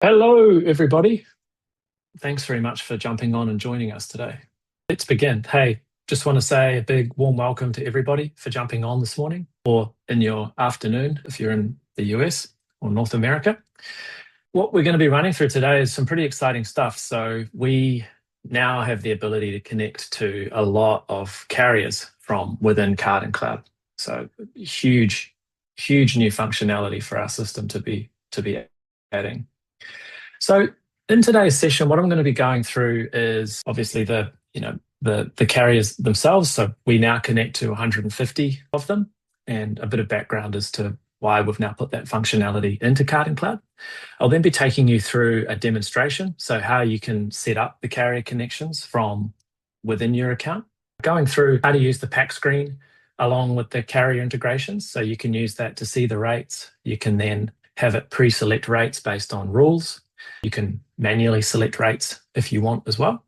Hello, everybody. Thanks very much for jumping on and joining us today. Let's begin. Hey, just want to say a big warm welcome to everybody for jumping on this morning or in your afternoon if you're in the US or North America. What we're going to be running through today is some pretty exciting stuff. So we now have the ability to connect to a lot of carriers from within CartonCloud. So huge new functionality for our system to be adding. So in today's session, what I'm going to be going through is obviously the carriers themselves. So we now connect to 150 of them, and a bit of background as to why we've now put that functionality into CartonCloud. I'll then be taking you through a demonstration, so how you can set up the carrier connections from within your account, going through how to use the pack screen along with the carrier integrations. So you can use that to see the rates. You can then have it pre-select rates based on rules. You can manually select rates if you want as well.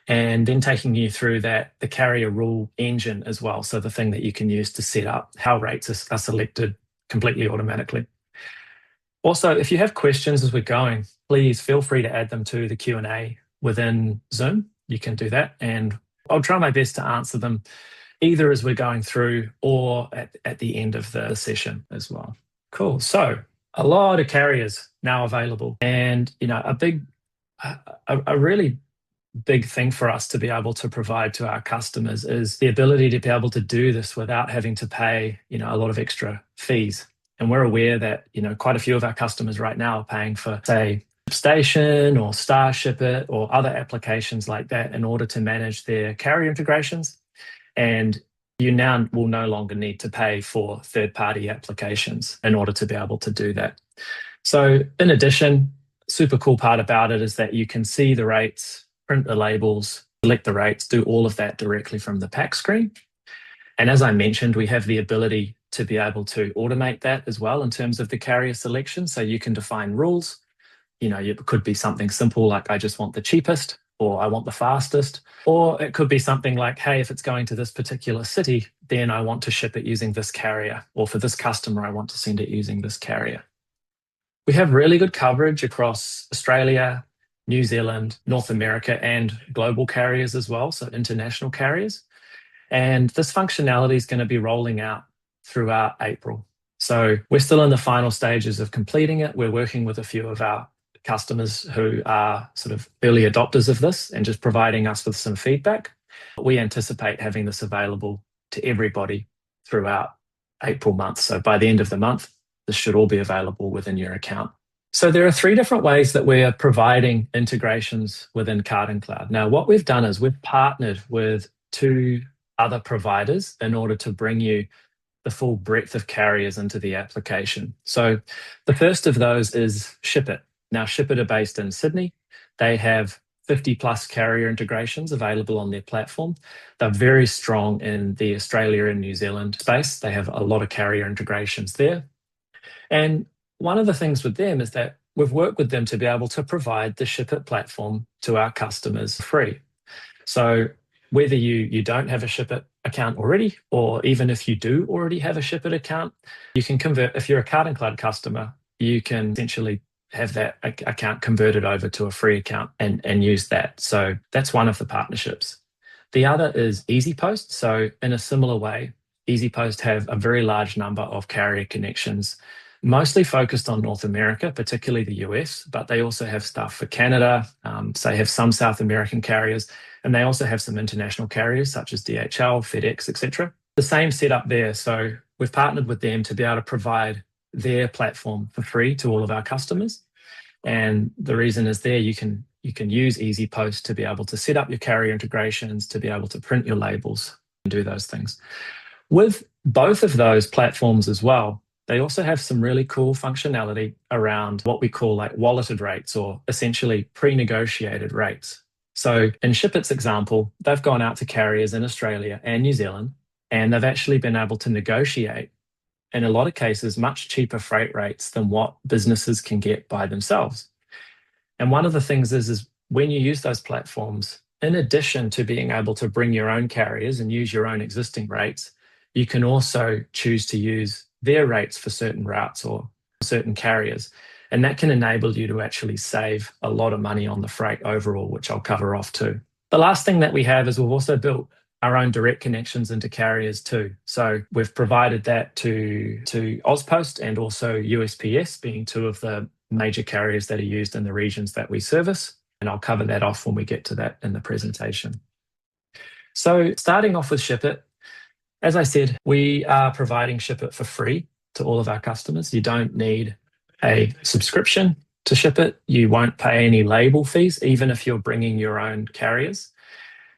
And then taking you through that, the carrier rule engine as well. So the thing that you can use to set up how rates are selected completely automatically. Also, if you have questions as we're going, please feel free to add them to the Q&A within Zoom. You can do that. And I'll try my best to answer them either as we're going through or at the end of the session as well. Cool. So a lot of carriers now available, and a really big thing for us to be able to provide to our customers is the ability to be able to do this without having to pay a lot of extra fees. And we're aware that quite a few of our customers right now are paying for, say, ShipStation or Shippit or other applications like that in order to manage their carrier integrations. And you now will no longer need to pay for third-party applications in order to be able to do that. So in addition, super cool part about it is that you can see the rates, print the labels, select the rates, do all of that directly from the pack screen. And as I mentioned, we have the ability to be able to automate that as well in terms of the carrier selection. So you can define rules. It could be something simple like I just want the cheapest, or I want the fastest, or it could be something like, hey, if it's going to this particular city, then I want to ship it using this carrier, or for this customer, I want to send it using this carrier. We have really good coverage across Australia, New Zealand, North America, and global carriers as well, so international carriers. And this functionality is going to be rolling out throughout April. So we're still in the final stages of completing it. We're working with a few of our customers who are sort of early adopters of this and just providing us with some feedback. We anticipate having this available to everybody throughout April month. So by the end of the month, this should all be available within your account. So there are 3 different ways that we're providing integrations within CartonCloud. Now, what we've done is we've partnered with 2 other providers in order to bring you the full breadth of carriers into the application. So the first of those is Shippit. Now, Shippit are based in Sydney. They have 50 plus carrier integrations available on their platform. They're very strong in the Australia and New Zealand space. They have a lot of carrier integrations there. And one of the things with them is that we've worked with them to be able to provide the Shippit platform to our customers for free. So whether you don't have a Shippit account already, or even if you do already have a Shippit account, you can convert. If you're a CartonCloud customer, you can essentially have that account converted over to a free account and use that. So that's one of the partnerships. The other is EasyPost. So in a similar way, EasyPost have a very large number of carrier connections, mostly focused on North America, particularly the US, but they also have stuff for Canada. So they have some South American carriers, and they also have some international carriers such as DHL, FedEx, etc. The same setup there. So we've partnered with them to be able to provide their platform for free to all of our customers. And the reason is there you can use EasyPost to be able to set up your carrier integrations, to be able to print your labels and do those things. With both of those platforms as well, they also have some really cool functionality around what we call like walleted rates, or essentially pre-negotiated rates. So in Shippit's example, they've gone out to carriers in Australia and New Zealand, and they've actually been able to negotiate, in a lot of cases, much cheaper freight rates than what businesses can get by themselves. And one of the things is when you use those platforms, in addition to being able to bring your own carriers and use your own existing rates, you can also choose to use their rates for certain routes or certain carriers. And that can enable you to actually save a lot of money on the freight overall, which I'll cover off too. The last thing that we have is we've also built our own direct connections into carriers too. So we've provided that to Ozpost and also USPS, being two of the major carriers that are used in the regions that we service. And I'll cover that off when we get to that in the presentation. So starting off with Shippit, as I said, we are providing Shippit for free to all of our customers. You don't need a subscription to Shippit. You won't pay any label fees, even if you're bringing your own carriers.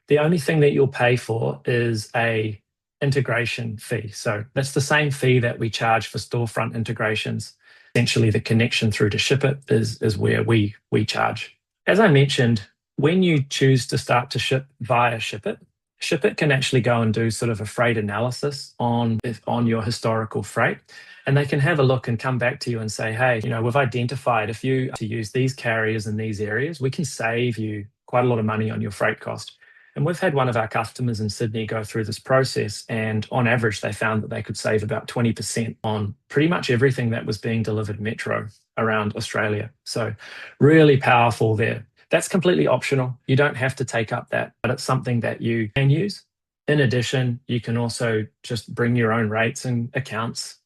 The only thing that you'll pay for is a integration fee. So that's the same fee that we charge for storefront integrations. Essentially, the connection through to Shippit is where we charge. As I mentioned, when you choose to start to ship via Shippit, Shippit can actually go and do sort of a freight analysis on your historical freight. And they can have a look and come back to you and say, hey, we've identified if you to use these carriers in these areas, we can save you quite a lot of money on your freight cost. And we've had one of our customers in Sydney go through this process, and on average, they found that they could save about 20% on pretty much everything that was being delivered metro around Australia. So really powerful there. That's completely optional. You don't have to take up that, but it's something that you can use. In addition, you can also just bring your own rates and accounts,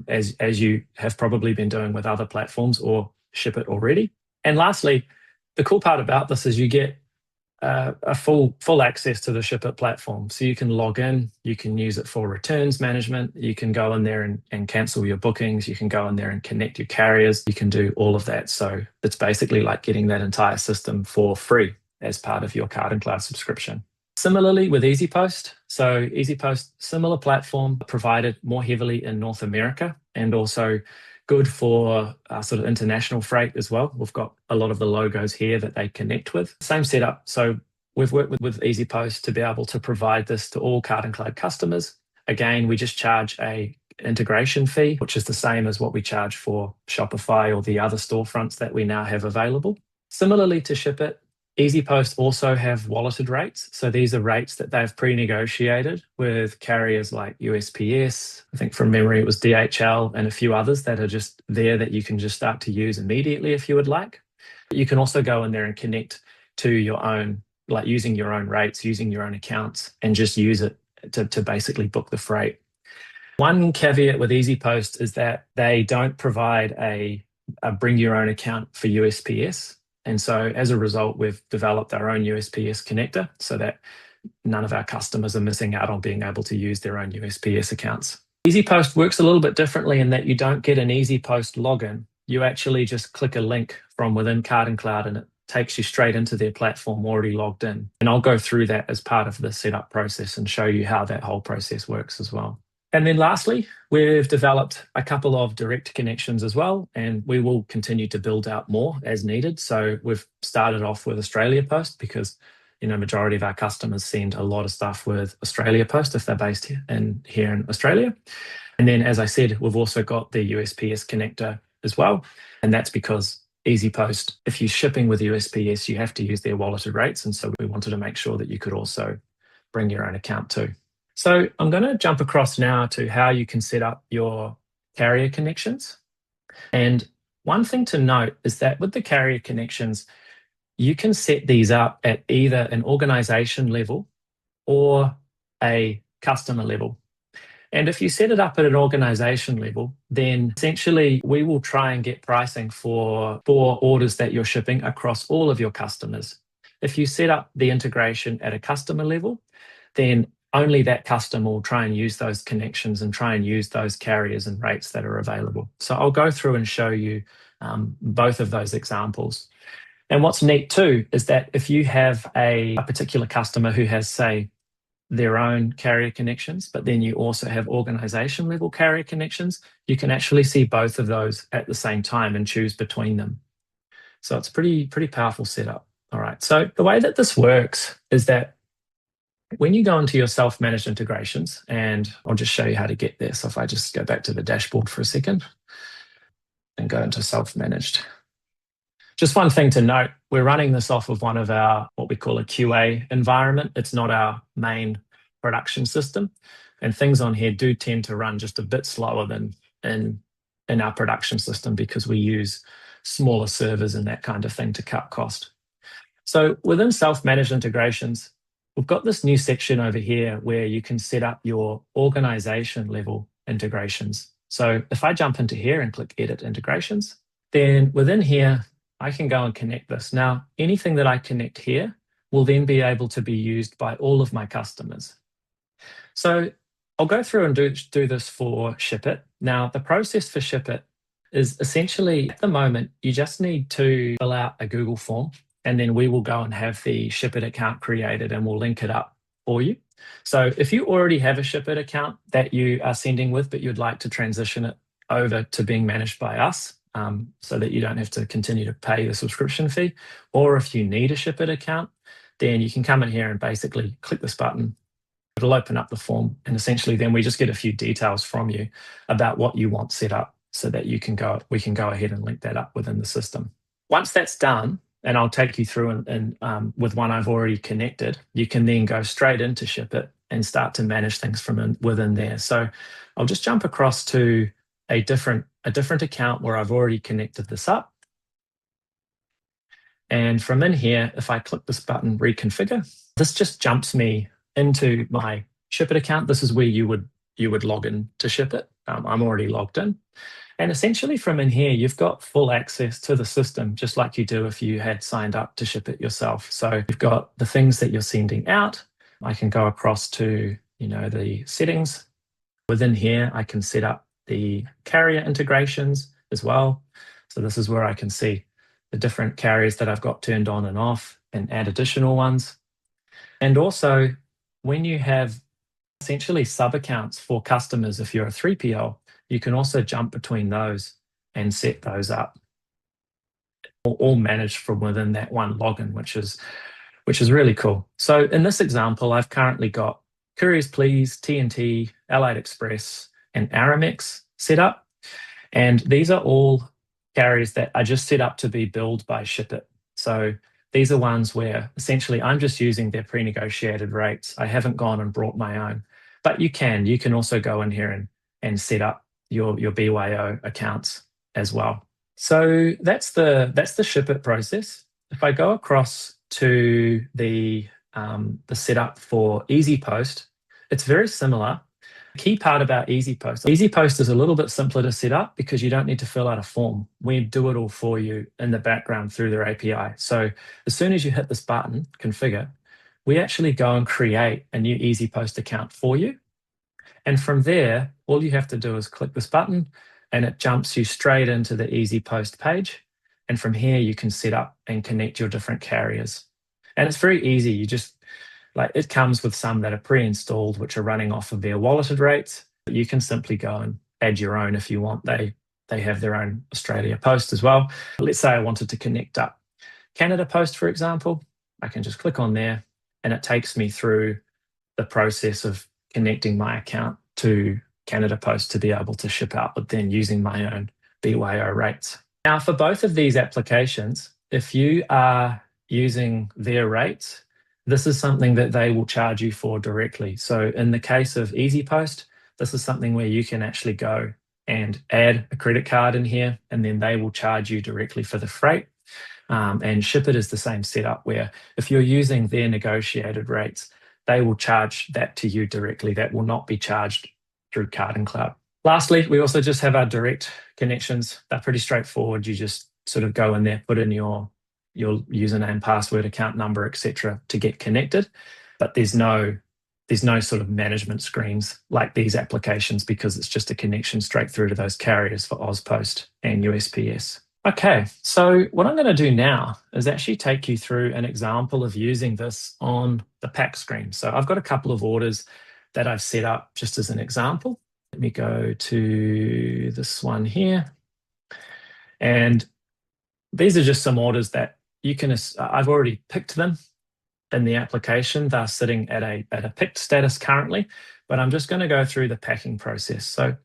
as you have probably been doing with other platforms or Shippit already. And lastly, the cool part about this is you get a full access to the Shippit platform. So you can log in, you can use it for returns management, you can go in there and cancel your bookings, you can go in there and connect your carriers, you can do all of that. So it's basically like getting that entire system for free as part of your CartonCloud subscription. Similarly with EasyPost. So EasyPost, similar platform, provided more heavily in North America and also good for sort of international freight as well. We've got a lot of the logos here that they connect with. Same setup. So we've worked with EasyPost to be able to provide this to all CartonCloud customers. Again, we just charge a integration fee, which is the same as what we charge for Shopify or the other storefronts that we now have available. Similarly to Shippit, EasyPost also have walleted rates. So these are rates that they've pre-negotiated with carriers like USPS. I think from memory it was DHL and a few others that are just there that you can just start to use immediately if you would like. You can also go in there and connect to your own, like using your own rates, using your own accounts, and just use it to basically book the freight. One caveat with EasyPost is that they don't provide a bring your own account for USPS. And so as a result, we've developed our own USPS connector so that none of our customers are missing out on being able to use their own USPS accounts. EasyPost works a little bit differently in that you don't get an EasyPost login. You actually just click a link from within CartonCloud and it takes you straight into their platform already logged in. And I'll go through that as part of the setup process and show you how that whole process works as well. And then lastly, we've developed a couple of direct connections as well, and we will continue to build out more as needed. So we've started off with Australia Post because, majority of our customers send a lot of stuff with Australia Post if they're based here in Australia. And then, as I said, we've also got the USPS connector as well. And that's because EasyPost, if you're shipping with USPS, you have to use their walleted rates. And so we wanted to make sure that you could also bring your own account too. So I'm going to jump across now to how you can set up your carrier connections. And one thing to note is that with the carrier connections, you can set these up at either an organization level or a customer level. And if you set it up at an organization level, then essentially we will try and get pricing for orders that you're shipping across all of your customers. If you set up the integration at a customer level, then only that customer will try and use those connections and try and use those carriers and rates that are available. So I'll go through and show you both of those examples. And what's neat too is that if you have a particular customer who has, say, their own carrier connections, but then you also have organization level carrier connections, you can actually see both of those at the same time and choose between them. So it's pretty powerful setup. All right. So the way that this works is that when you go into your self-managed integrations, and I'll just show you how to get there. So if I just go back to the dashboard for a second and go into self-managed. Just one thing to note, we're running this off of one of our, what we call a QA environment. It's not our main production system. And things on here do tend to run just a bit slower than in our production system because we use smaller servers and that kind of thing to cut cost. So within self-managed integrations, we've got this new section over here where you can set up your organization level integrations. So if I jump into here and click Edit Integrations, then within here, I can go and connect this. Now, anything that I connect here will then be able to be used by all of my customers. So I'll go through and do this for Shippit. Now, the process for Shippit is essentially, at the moment, you just need to fill out a Google form, and then we will go and have the Shippit account created and we'll link it up for you. So if you already have a Shippit account that you are sending with, but you'd like to transition it over to being managed by us, so that you don't have to continue to pay the subscription fee, or if you need a Shippit account, then you can come in here and basically click this button. It'll open up the form, and essentially then we just get a few details from you about what you want set up so that we can go ahead and link that up within the system. Once that's done, and I'll take you through and with one I've already connected, you can then go straight into Shippit and start to manage things from within there. So I'll just jump across to a different account where I've already connected this up. And from in here, if I click this button, Reconfigure, this just jumps me into my Shippit account. This is where you would log in to Shippit. I'm already logged in. And essentially from in here, you've got full access to the system, just like you do if you had signed up to Shippit yourself. So you've got the things that you're sending out. I can go across to, the settings. Within here, I can set up the carrier integrations as well. So this is where I can see the different carriers that I've got turned on and off and add additional ones. And also, when you have essentially sub-accounts for customers, if you're a 3PL, you can also jump between those and set those up, all managed from within that one login, which is really cool. So in this example, I've currently got Couriers Please, TNT, Allied Express, and Aramex set up. And these are all carriers that are just set up to be billed by Shippit. So these are ones where essentially I'm just using their pre-negotiated rates. I haven't gone and brought my own. But you can also go in here and set up your BYO accounts as well. So that's the Shippit process. If I go across to the setup for EasyPost, it's very similar. The key part about EasyPost is a little bit simpler to set up because you don't need to fill out a form. We do it all for you in the background through their API. So as soon as you hit this button, configure, we actually go and create a new EasyPost account for you. And from there, all you have to do is click this button and it jumps you straight into the EasyPost page. And from here, you can set up and connect your different carriers. And it's very easy. You just, it comes with some that are pre-installed, which are running off of their walleted rates. But you can simply go and add your own if you want. They have their own Australia Post as well. Let's say I wanted to connect up Canada Post, for example. I can just click on there and it takes me through the process of connecting my account to Canada Post to be able to ship out, but then using my own BYO rates. Now, for both of these applications, if you are using their rates, this is something that they will charge you for directly. So in the case of EasyPost, this is something where you can actually go and add a credit card in here, and then they will charge you directly for the freight. And Shippit is the same setup where if you're using their negotiated rates, they will charge that to you directly. That will not be charged through CartonCloud. Lastly, we also just have our direct connections. They're pretty straightforward. You just sort of go in there, put in your username, password, account number, etc. to get connected. But there's no sort of management screens like these applications because it's just a connection straight through to those carriers for AusPost and USPS. Okay, so what I'm going to do now is actually take you through an example of using this on the pack screen. So I've got a couple of orders that I've set up just as an example. Let me go to this one here. And these are just some orders that you can, I've already picked them in the application. They're sitting at a picked status currently, but I'm just going to go through the packing process. So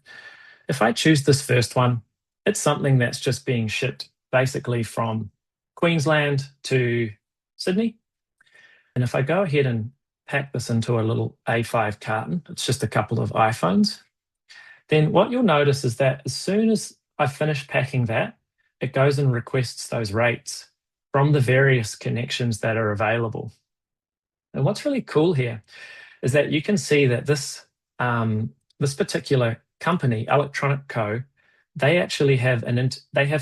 if I choose this first one, it's something that's just being shipped basically from Queensland to Sydney. And if I go ahead and pack this into a little A5 carton, it's just a couple of iPhones, then what you'll notice is that as soon as I finish packing that, it goes and requests those rates from the various connections that are available. And what's really cool here is that you can see that this particular company, Electronic Co., they actually have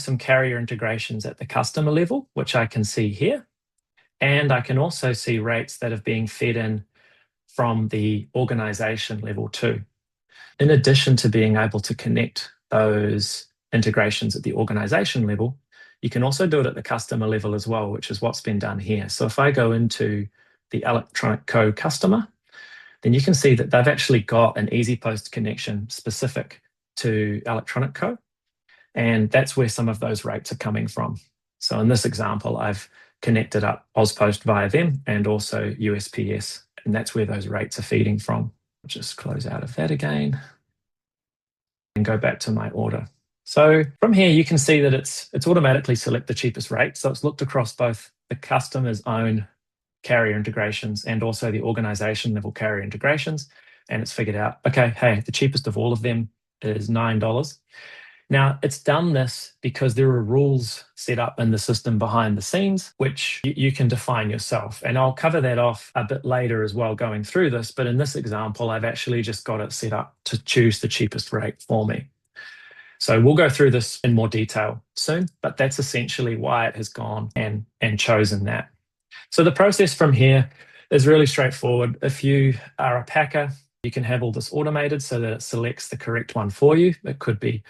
some carrier integrations at the customer level, which I can see here. And I can also see rates that are being fed in from the organization level too. In addition to being able to connect those integrations at the organization level, you can also do it at the customer level as well, which is what's been done here. So if I go into the Electronic Co. customer, then you can see that they've actually got an EasyPost connection specific to Electronic Co. And that's where some of those rates are coming from. So in this example, I've connected up AusPost via them and also USPS, and that's where those rates are feeding from. I'll just close out of that again and go back to my order. So from here, you can see that it's automatically select the cheapest rate. So it's looked across both the customer's own carrier integrations and also the organization level carrier integrations. And it's figured out, okay, hey, the cheapest of all of them is $9. Now, it's done this because there are rules set up in the system behind the scenes, which you can define yourself. And I'll cover that off a bit later as well going through this. But in this example, I've actually just got it set up to choose the cheapest rate for me. So we'll go through this in more detail soon, but that's essentially why it has gone and chosen that. So the process from here is really straightforward. If you are a packer, you can have all this automated so that it selects the correct one for you. It could be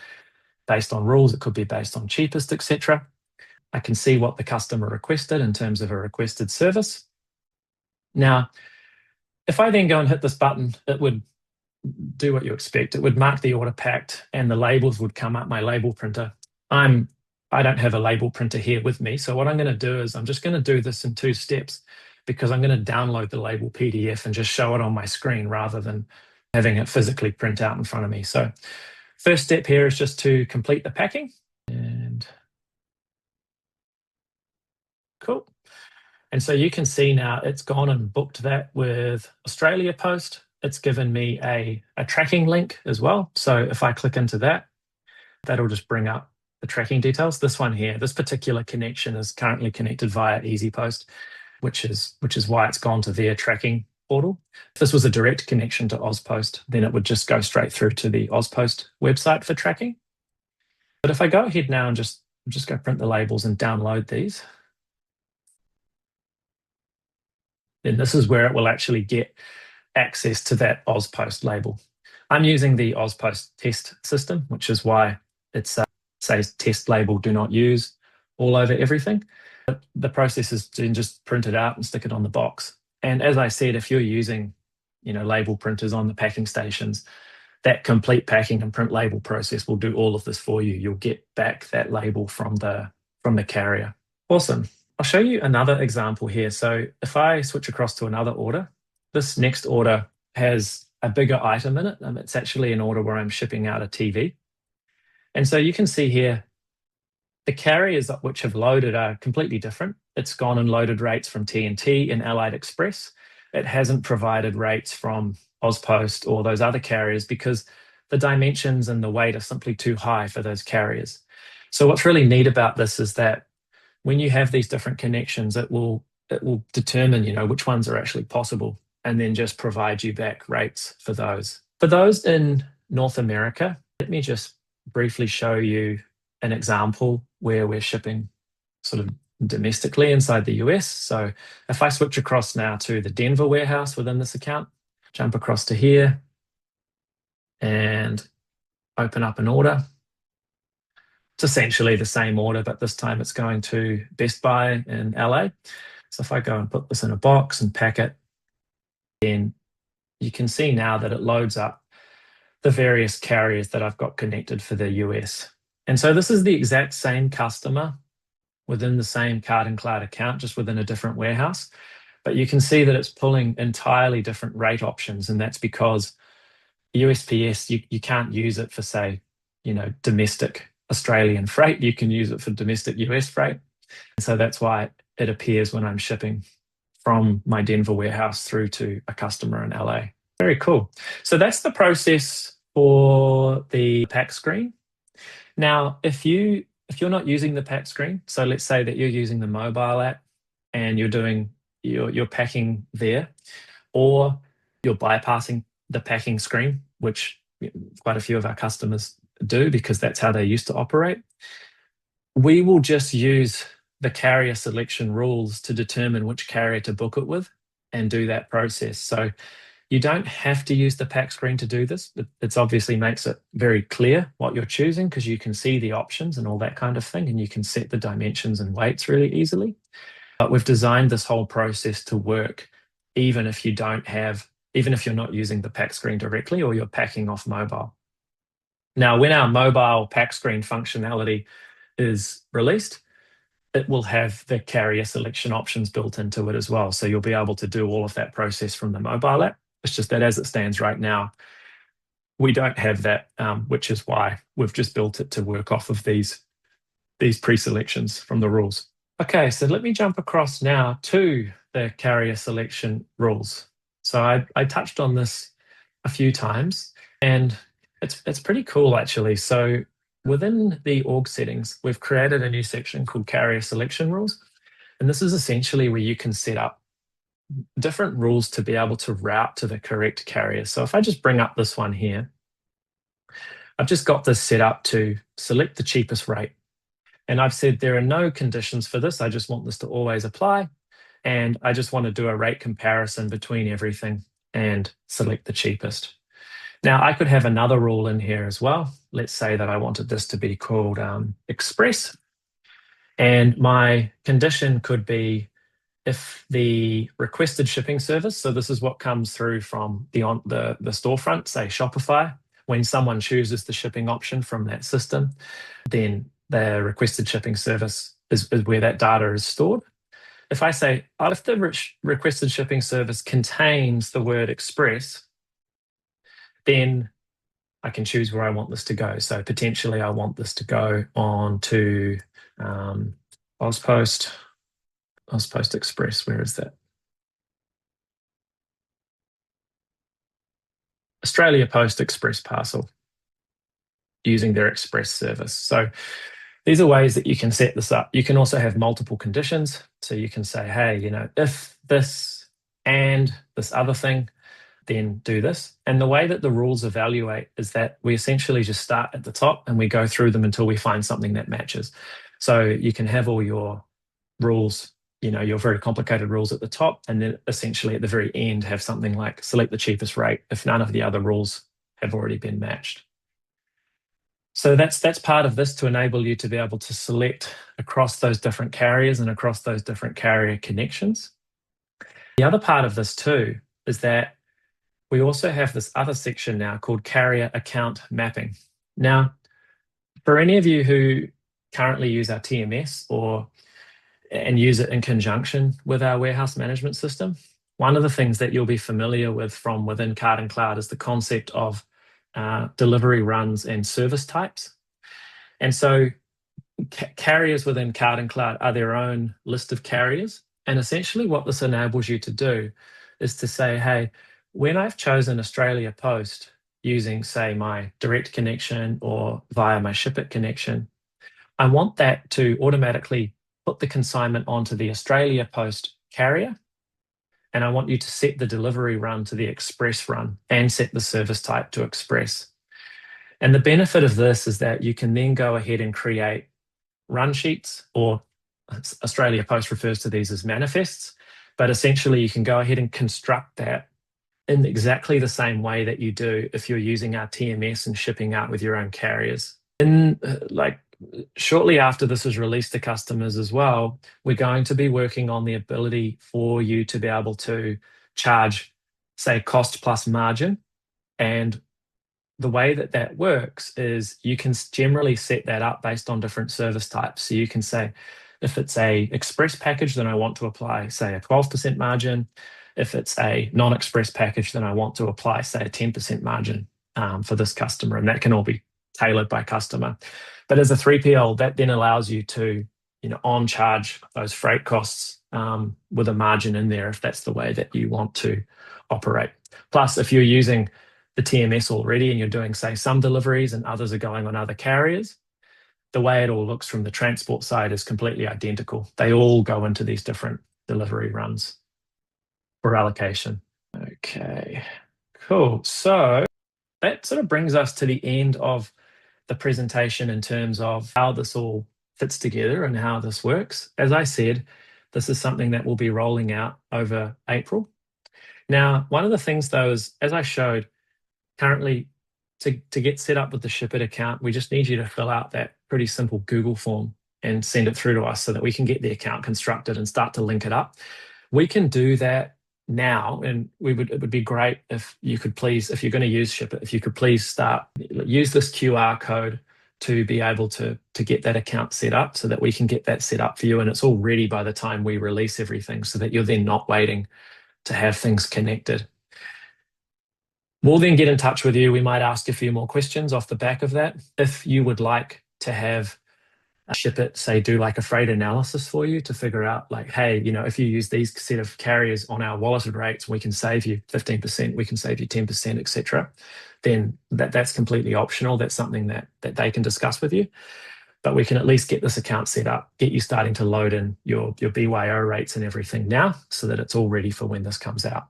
based on rules, it could be based on cheapest, etc. I can see what the customer requested in terms of a requested service. Now, if I then go and hit this button, it would do what you expect. It would mark the order packed and the labels would come up my label printer. I don't have a label printer here with me. So what I'm going to do is I'm just going to do this in 2 steps because I'm going to download the label PDF and just show it on my screen rather than having it physically print out in front of me. So first step here is just to complete the packing. And cool. And so you can see now it's gone and booked that with Australia Post. It's given me a tracking link as well. So if I click into that, that'll just bring up the tracking details. This one here, this particular connection is currently connected via EasyPost, which is why it's gone to their tracking portal. If this was a direct connection to AusPost, then it would just go straight through to the AusPost website for tracking. But if I go ahead now and just go print the labels and download these, then this is where it will actually get access to that AusPost label. I'm using the AusPost test system, which is why it says test label do not use all over everything. But the process is to just print it out and stick it on the box. And as I said, if you're using, label printers on the packing stations, that complete packing and print label process will do all of this for you. You'll get back that label from the carrier. Awesome. I'll show you another example here. So if I switch across to another order, this next order has a bigger item in it. It's actually an order where I'm shipping out a TV. And so you can see here, the carriers which have loaded are completely different. It's gone and loaded rates from TNT and Allied Express. It hasn't provided rates from AusPost or those other carriers because the dimensions and the weight are simply too high for those carriers. So what's really neat about this is that when you have these different connections, it will determine, which ones are actually possible and then just provide you back rates for those. For those in North America, let me just briefly show you an example where we're shipping sort of domestically inside the US. So if I switch across now to the Denver warehouse within this account, jump across to here and open up an order. It's essentially the same order, but this time it's going to Best Buy in LA. So if I go and put this in a box and pack it, then you can see now that it loads up the various carriers that I've got connected for the US. And so this is the exact same customer within the same CartonCloud account, just within a different warehouse. But you can see that it's pulling entirely different rate options. And that's because USPS, you can't use it for, say, domestic Australian freight. You can use it for domestic US freight. And so that's why it appears when I'm shipping from my Denver warehouse through to a customer in LA. Very cool. So that's the process for the pack screen. Now, if If you're not using the pack screen, so let's say that you're using the mobile app and you're packing there, or you're bypassing the packing screen, which quite a few of our customers do because that's how they used to operate. We will just use the carrier selection rules to determine which carrier to book it with and do that process. So you don't have to use the pack screen to do this. It obviously makes it very clear what you're choosing because you can see the options and all that kind of thing, and you can set the dimensions and weights really easily. But we've designed this whole process to work even if you're not using the pack screen directly or you're packing off mobile. Now, when our mobile pack screen functionality is released, it will have the carrier selection options built into it as well. So you'll be able to do all of that process from the mobile app. It's just that as it stands right now, we don't have that, which is why we've just built it to work off of these pre-selections from the rules. Okay, so let me jump across now to the carrier selection rules. So I touched on this a few times, and it's pretty cool actually. So within the org settings, we've created a new section called carrier selection rules. And this is essentially where you can set up different rules to be able to route to the correct carrier. So if I just bring up this one here, I've just got this set up to select the cheapest rate. And I've said there are no conditions for this. I just want this to always apply. And I just want to do a rate comparison between everything and select the cheapest. Now, I could have another rule in here as well. Let's say that I wanted this to be called Express. And my condition could be if the requested shipping service, so this is what comes through from the storefront, say Shopify, when someone chooses the shipping option from that system, then the requested shipping service is where that data is stored. If I say, if the requested shipping service contains the word Express, then I can choose where I want this to go. So potentially I want this to go on to AusPost Express. Where is that? Australia Post Express parcel using their Express service. So these are ways that you can set this up. You can also have multiple conditions. So you can say, hey, if this and this other thing, then do this. And the way that the rules evaluate is that we essentially just start at the top and we go through them until we find something that matches. So you can have all your rules, your very complicated rules at the top, and then essentially at the very end have something like select the cheapest rate if none of the other rules have already been matched. So that's part of this to enable you to be able to select across those different carriers and across those different carrier connections. The other part of this too is that we also have this other section now called carrier account mapping. Now, for any of you who currently use our TMS and use it in conjunction with our warehouse management system, one of the things that you'll be familiar with from within CartonCloud is the concept of delivery runs and service types. And so carriers within CartonCloud are their own list of carriers. And essentially what this enables you to do is to say, hey, when I've chosen Australia Post using, say, my direct connection or via my Shippit connection, I want that to automatically put the consignment onto the Australia Post carrier, and I want you to set the delivery run to the Express run and set the service type to Express. And the benefit of this is that you can then go ahead and create run sheets, or Australia Post refers to these as manifests, but essentially you can go ahead and construct that in exactly the same way that you do if you're using our TMS and shipping out with your own carriers. Shortly after this is released to customers as well, we're going to be working on the ability for you to be able to charge, say, cost plus margin. And the way that works is you can generally set that up based on different service types. So you can say, if it's a express package, then I want to apply, say, a 12% margin. If it's a non-express package, then I want to apply, say, a 10% margin for this customer. And that can all be tailored by customer. But as a 3PL, that then allows you to, on charge those freight costs with a margin in there if that's the way that you want to operate. Plus, if you're using the TMS already and you're doing, say, some deliveries and others are going on other carriers, the way it all looks from the transport side is completely identical. They all go into these different delivery runs for allocation. Okay, cool. So that sort of brings us to the end of the presentation in terms of how this all fits together and how this works. As I said, this is something that will be rolling out over April. Now, one of the things though is, as I showed, currently to get set up with the Shippit account, we just need you to fill out that pretty simple Google form and send it through to us so that we can get the account constructed and start to link it up. We can do that now, and it would be great if you could please, if you're going to use Shippit, if you could please use this QR code to be able to get that account set up so that we can get that set up for you, and it's all ready by the time we release everything so that you're then not waiting to have things connected. We'll then get in touch with you. We might ask a few more questions off the back of that. If you would like to have Shippit, say, do like a freight analysis for you to figure out like, hey, if you use these set of carriers on our walleted rates, we can save you 15%, we can save you 10%, etc. Then that's completely optional. That's something that they can discuss with you. But we can at least get this account set up, get you starting to load in your BYO rates and everything now so that it's all ready for when this comes out.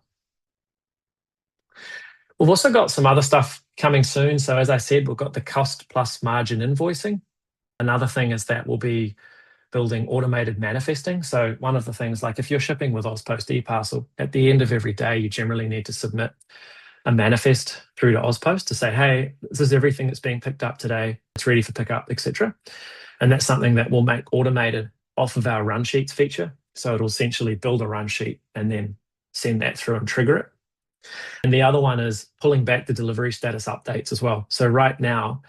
We've also got some other stuff coming soon. So as I said, we've got the cost plus margin invoicing. Another thing is that we'll be building automated manifesting. So one of the things, like if you're shipping with AusPost eParcel, at the end of every day, you generally need to submit a manifest through to AusPost to say, hey, this is everything that's being picked up today. It's ready for pickup, etc. And that's something that we'll make automated off of our run sheets feature. So it'll essentially build a run sheet and then send that through and trigger it. And the other one is pulling back the delivery status updates as well. So right now,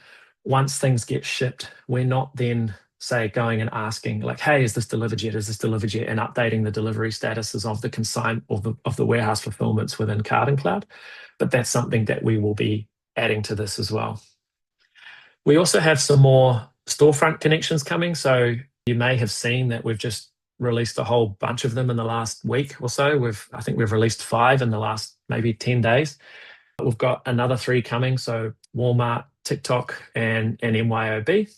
once things get shipped, we're not then, say, going and asking like, hey, is this delivered yet? Is this delivered yet? And updating the delivery statuses of the consign of the warehouse fulfillments within CartonCloud. But that's something that we will be adding to this as well. We also have some more storefront connections coming. So you may have seen that we've just released a whole bunch of them in the last week or so. I think we've released 5 in the last maybe 10 days. We've got another 3 coming. So Walmart, TikTok, and MYOB.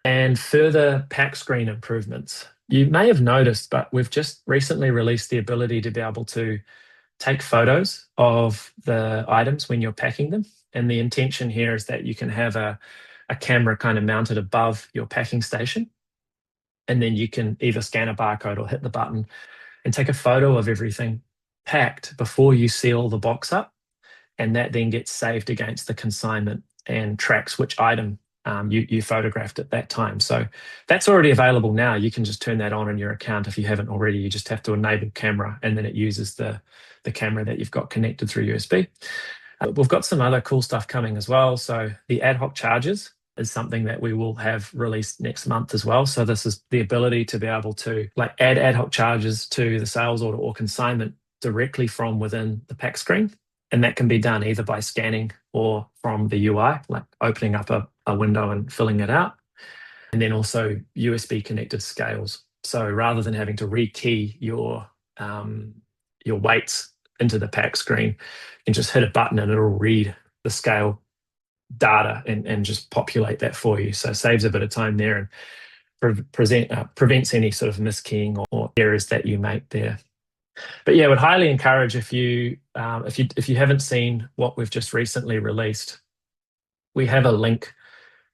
And further pack screen improvements. You may have noticed, but we've just recently released the ability to be able to take photos of the items when you're packing them. And the intention here is that you can have a camera kind of mounted above your packing station. And then you can either scan a barcode or hit the button and take a photo of everything packed before you seal the box up. And that then gets saved against the consignment and tracks which item you photographed at that time. So that's already available now. You can just turn that on in your account if you haven't already. You just have to enable camera, and then it uses the camera that you've got connected through USB. We've got some other cool stuff coming as well. So the ad hoc charges is something that we will have released next month as well. So this is the ability to be able to add ad hoc charges to the sales order or consignment directly from within the pack screen. And that can be done either by scanning or from the UI, like opening up a window and filling it out. And then also USB connected scales. So rather than having to rekey your weights into the pack screen, you can just hit a button and it'll read the scale data and just populate that for you. So it saves a bit of time there and prevents any sort of miskeying or errors that you make there. But yeah, I would highly encourage if you haven't seen what we've just recently released, we have a link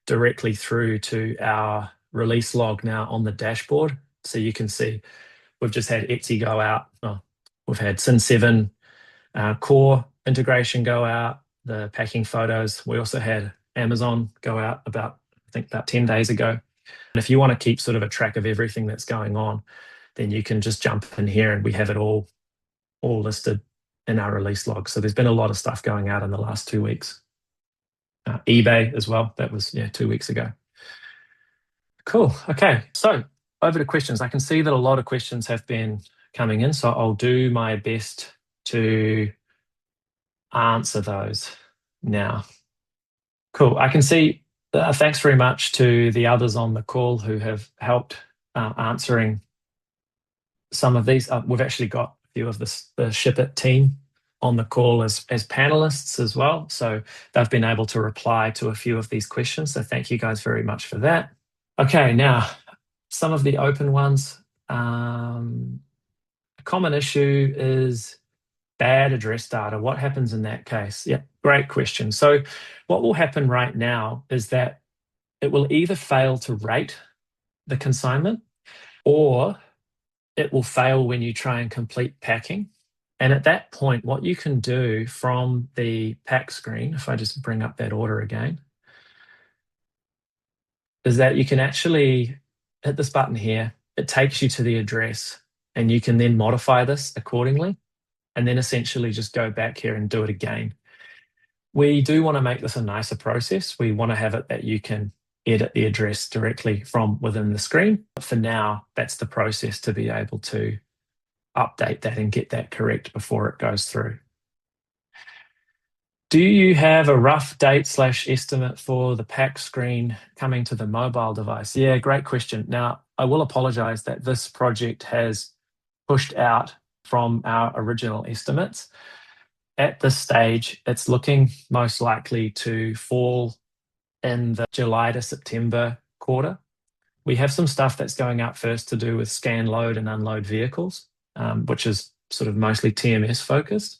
directly through to our release log now on the dashboard. So you can see we've just had Etsy go out. We've had Sin7 core integration go out, the packing photos. We also had Amazon go out about 10 days ago. And if you want to keep sort of a track of everything that's going on, then you can just jump in here and we have it all listed in our release log. So there's been a lot of stuff going out in the last 2 weeks. eBay as well. That was 2 weeks ago. Cool. Okay. So over to questions. I can see that a lot of questions have been coming in. So I'll do my best to answer those now. Cool. I can see, thanks very much to the others on the call who have helped answering some of these. We've actually got a few of the Shippit team on the call as panelists as well. So they've been able to reply to a few of these questions. So thank you guys very much for that. Okay, now some of the open ones. A common issue is bad address data. What happens in that case? Yeah, great question. So what will happen right now is that it will either fail to rate the consignment or it will fail when you try and complete packing. And at that point, what you can do from the pack screen, if I just bring up that order again, is that you can actually hit this button here. It takes you to the address and you can then modify this accordingly and then essentially just go back here and do it again. We do want to make this a nicer process. We want to have it that you can edit the address directly from within the screen. But for now, that's the process to be able to update that and get that correct before it goes through. Do you have a rough date/estimate for the pack screen coming to the mobile device? Yeah, great question. Now, I will apologize that this project has pushed out from our original estimates. At this stage, it's looking most likely to fall in the July to September quarter. We have some stuff that's going out first to do with scan, load, and unload vehicles, which is sort of mostly TMS focused.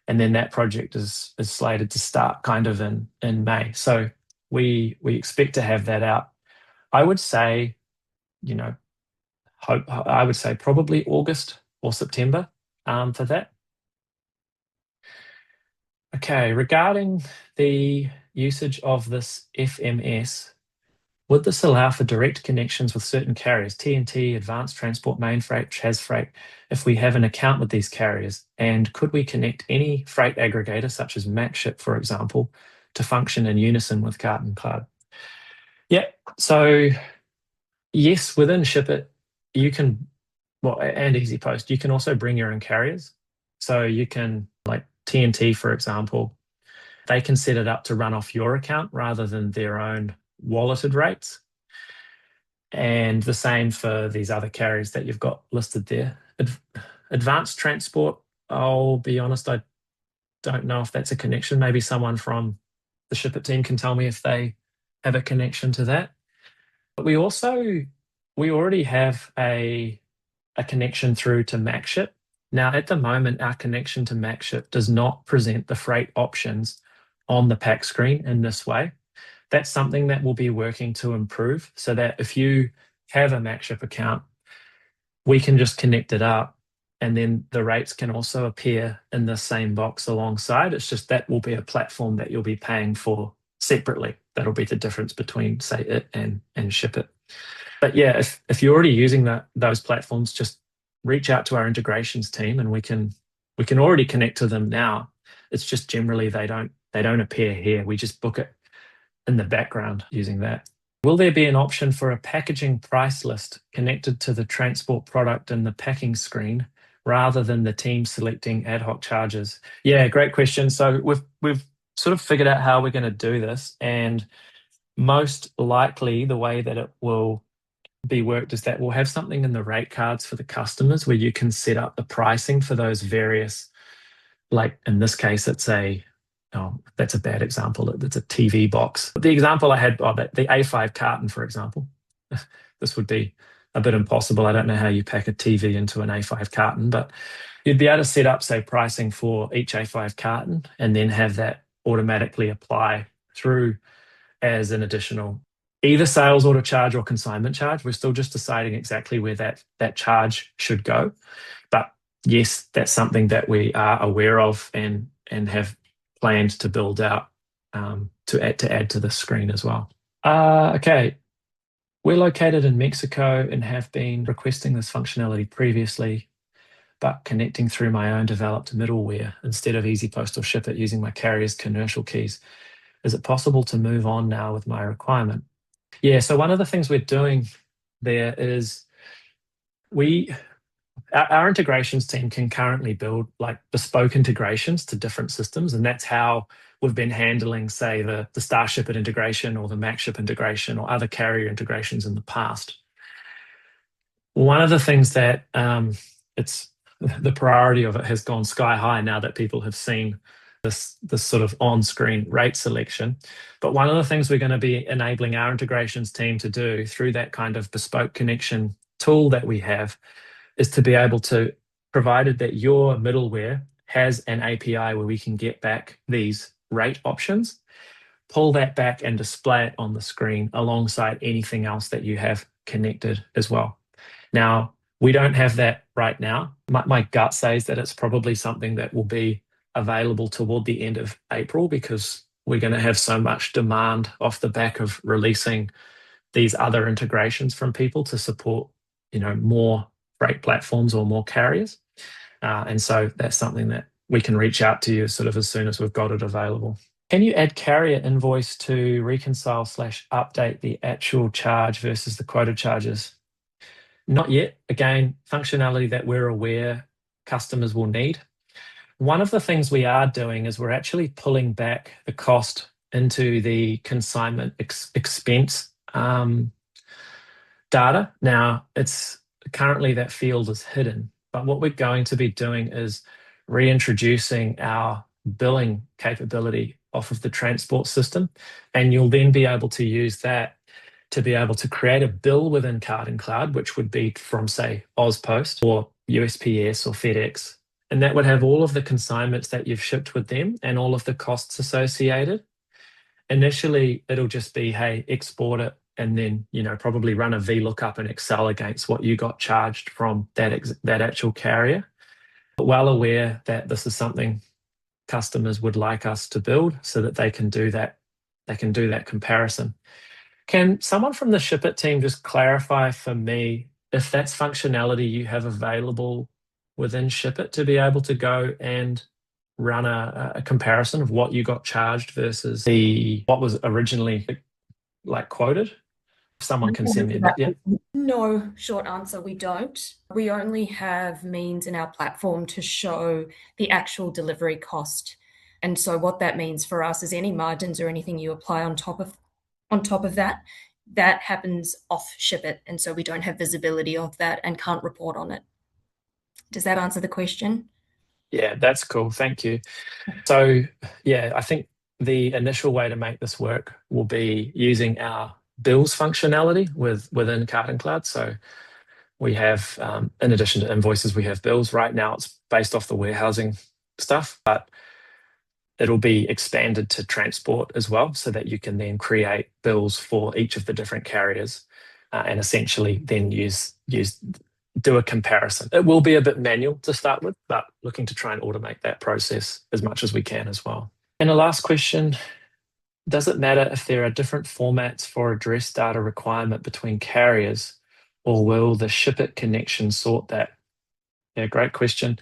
And then that project is slated to start kind of in May. So we expect to have that out. I would say, I would say probably August or September for that. Okay, regarding the usage of this FMS, would this allow for direct connections with certain carriers, TNT, Advanced Transport, Main Freight, Chas Freight, if we have an account with these carriers? And could we connect any freight aggregator, such as MacShip, for example, to function in unison with CartonCloud? Yeah, so yes, within Shippit, you can, and EasyPost, you can also bring your own carriers. So you can, like TNT, for example, they can set it up to run off your account rather than their own walleted rates. And the same for these other carriers that you've got listed there. Advanced Transport, I'll be honest, I don't know if that's a connection. Maybe someone from the Shippit team can tell me if they have a connection to that. But we already have a connection through to MacShip. Now, at the moment, our connection to MacShip does not present the freight options on the pack screen in this way. That's something that we'll be working to improve so that if you have a MacShip account, we can just connect it up and then the rates can also appear in the same box alongside. It's just that will be a platform that you'll be paying for separately. That'll be the difference between, say, it and Shippit. But yeah, if you're already using those platforms, just reach out to our integrations team and we can already connect to them now. It's just generally they don't appear here. We just book it in the background using that. Will there be an option for a packaging price list connected to the transport product in the packing screen rather than the team selecting ad hoc charges? Yeah, great question. So we've sort of figured out how we're going to do this, and most likely the way that it will be worked is that we'll have something in the rate cards for the customers where you can set up the pricing for those various, like in this case, it's that's a bad example. It's a TV box. But the example I had, the A5 carton, for example, this would be a bit impossible. I don't know how you pack a TV into an A5 carton, but you'd be able to set up, say, pricing for each A5 carton and then have that automatically apply through as an additional either sales order charge or consignment charge. We're still just deciding exactly where that charge should go. But yes, that's something that we are aware of and have planned to build out to add to the screen as well. Okay, we're located in Mexico and have been requesting this functionality previously, but connecting through my own developed middleware instead of EasyPost or Shippit using my carrier's commercial keys. Is it possible to move on now with my requirement? Yeah, so one of the things we're doing there is our integrations team can currently build like bespoke integrations to different systems, and that's how we've been handling, say, the Starshipit integration or the MacShip integration or other carrier integrations in the past. One of the things that it's the priority of it has gone sky high now that people have seen this sort of on-screen rate selection. But one of the things we're going to be enabling our integrations team to do through that kind of bespoke connection tool that we have is to be able to, provided that your middleware has an API where we can get back these rate options, pull that back and display it on the screen alongside anything else that you have connected as well. Now, we don't have that right now. My gut says that it's probably something that will be available toward the end of April, because we're going to have so much demand off the back of releasing these other integrations from people to support, more freight platforms or more carriers. And so that's something that we can reach out to you sort of as soon as we've got it available. Can you add carrier invoice to reconcile/update the actual charge versus the quoted charges? Not yet. Again, functionality that we're aware customers will need. One of the things we are doing is we're actually pulling back the cost into the consignment expense data. Now, it's currently that field is hidden, but what we're going to be doing is reintroducing our billing capability off of the transport system, and you'll then be able to use that to be able to create a bill within CartonCloud, which would be from, say, AusPost or USPS or FedEx, and that would have all of the consignments that you've shipped with them and all of the costs associated. Initially, it'll just be, hey, export it, and then, probably run a VLOOKUP in Excel against what you got charged from that actual carrier. But well aware that this is something customers would like us to build so that they can do that comparison. Can someone from the Shippit team just clarify for me if that's functionality you have available within Shippit to be able to go and run a comparison of what you got charged versus what was originally quoted? Someone can send me that. Yeah. No, short answer, we don't. We only have means in our platform to show the actual delivery cost. And so what that means for us is any margins or anything you apply on top of that happens off Shippit. And so we don't have visibility of that and can't report on it. Does that answer the question? Yeah, that's cool. Thank you. So, yeah, I think the initial way to make this work will be using our bills functionality within CartonCloud. So we have, in addition to invoices, we have bills. Right now it's based off the warehousing stuff, but it'll be expanded to transport as well, so that you can then create bills for each of the different carriers and essentially then do a comparison. It will be a bit manual to start with, but looking to try and automate that process as much as we can as well. And the last question, does it matter if there are different formats for address data requirement between carriers, or will the Shippit connection sort that? Yeah, great question.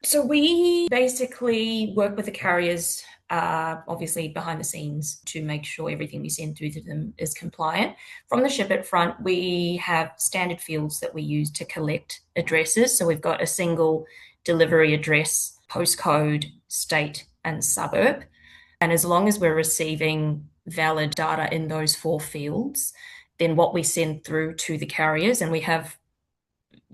So we basically work with the carriers, obviously behind the scenes, to make sure everything we send through to them is compliant. From the Shippit front, we have standard fields that we use to collect addresses. So we've got a single delivery address, postcode, state, and suburb. And as long as we're receiving valid data in those 4 fields, then what we send through to the carriers, and we have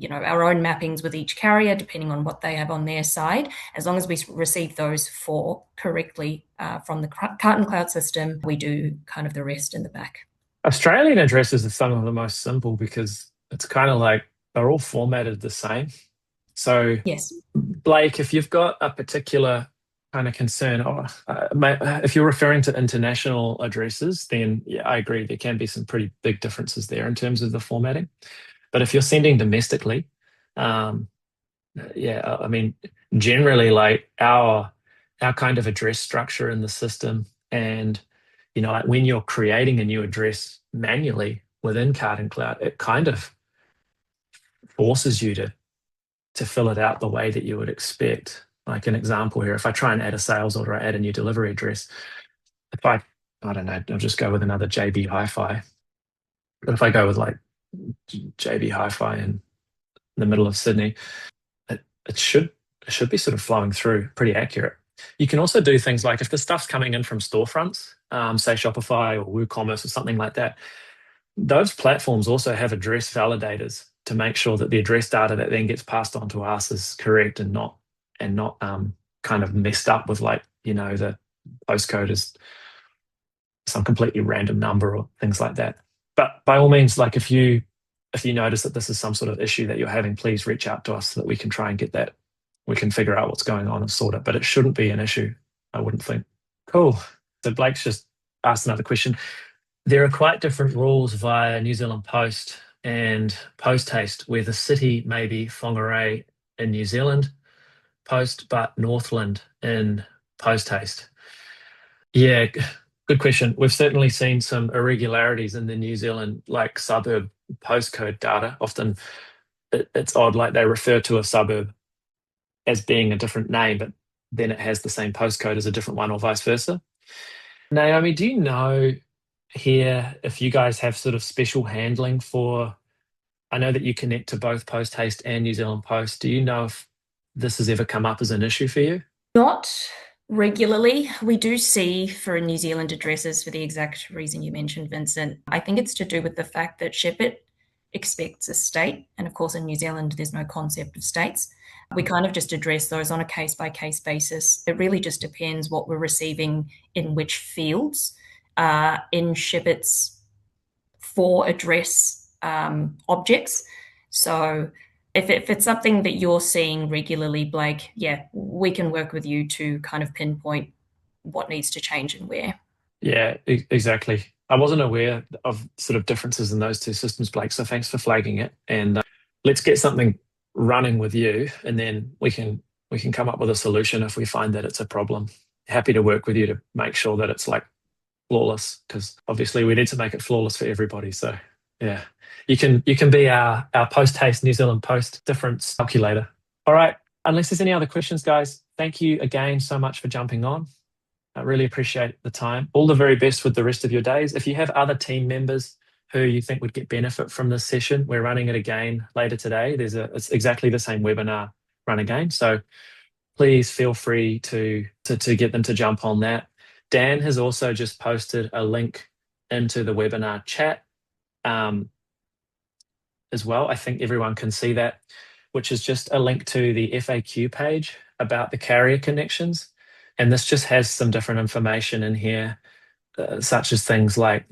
our own mappings with each carrier depending on what they have on their side, as long as we receive those 4 correctly from the CartonCloud system, we do kind of the rest in the back. Australian addresses are some of the most simple because it's kind of like they're all formatted the same. So yes, Blake, if you've got a particular kind of concern, if you're referring to international addresses, then yeah, I agree. There can be some pretty big differences there in terms of the formatting. But if you're sending domestically, yeah, I mean, generally, like our kind of address structure in the system, and like when you're creating a new address manually within CartonCloud, it kind of forces you to fill it out the way that you would expect. Like an example here, if I try and add a sales order, I add a new delivery address. If I don't know, I'll just go with another JB Hi-Fi. But if I go with like JB Hi-Fi in the middle of Sydney, it should be sort of flowing through pretty accurate. You can also do things like if the stuff's coming in from storefronts, say Shopify or WooCommerce or something like that, those platforms also have address validators to make sure that the address data that then gets passed on to us is correct and not kind of messed up with like, the postcode is some completely random number or things like that. But by all means, like if you notice that this is some sort of issue that you're having, please reach out to us so that we can try and get that. We can figure out what's going on and sort it. But it shouldn't be an issue, I wouldn't think. Cool. So Blake's just asked another question. There are quite different rules via New Zealand Post and Post Haste, where the city may be Whangarei in New Zealand Post, but Northland in Post Haste. Yeah, good question. We've certainly seen some irregularities in the New Zealand like suburb postcode data. Often it's odd, like they refer to a suburb as being a different name, but then it has the same postcode as a different one or vice versa. Naomi, do you know here if you guys have sort of special handling for, I know that you connect to both Post Haste and New Zealand Post. Do you know if this has ever come up as an issue for you? Not regularly. We do see for New Zealand addresses for the exact reason you mentioned, Vincent. I think it's to do with the fact that Shippit expects a state. And of course, in New Zealand, there's no concept of states. We kind of just address those on a case by case basis. It really just depends what we're receiving in which fields. In Shippit's for address objects. So if it's something that you're seeing regularly, Blake, yeah, we can work with you to kind of pinpoint what needs to change and where. Yeah, exactly. I wasn't aware of sort of differences in those two systems, Blake, so thanks for flagging it. And let's get something running with you, and then we can come up with a solution if we find that it's a problem. Happy to work with you to make sure that it's like flawless, because obviously we need to make it flawless for everybody. So yeah, you can be our Post Haste New Zealand Post difference calculator. All right, unless there's any other questions, guys, thank you again so much for jumping on. I really appreciate the time. All the very best with the rest of your days. If you have other team members who you think would get benefit from this session, we're running it again later today. It's exactly the same webinar run again. So please feel free to get them to jump on that. Dan has also just posted a link into the webinar chat as well. I think everyone can see that, which is just a link to the FAQ page about the carrier connections. And this just has some different information in here, such as things like,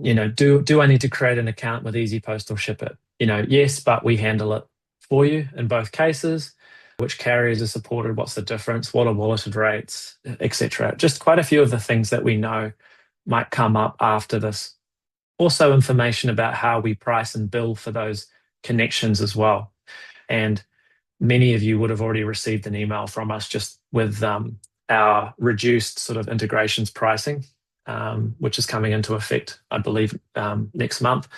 do I need to create an account with EasyPost or Shippit? Yes, but we handle it for you in both cases. Which carriers are supported? What's the difference? What are walleted rates, etc. Just quite a few of the things that we know might come up after this. Also information about how we price and bill for those connections as well. And many of you would have already received an email from us just with our reduced sort of integrations pricing, which is coming into effect, I believe, next month.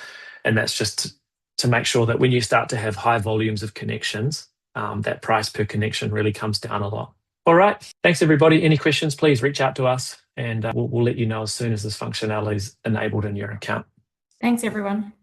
And that's just to make sure that when you start to have high volumes of connections, that price per connection really comes down a lot. All right. Thanks, everybody. Any questions, please reach out to us, and we'll let you know as soon as this functionality is enabled in your account. Thanks, everyone.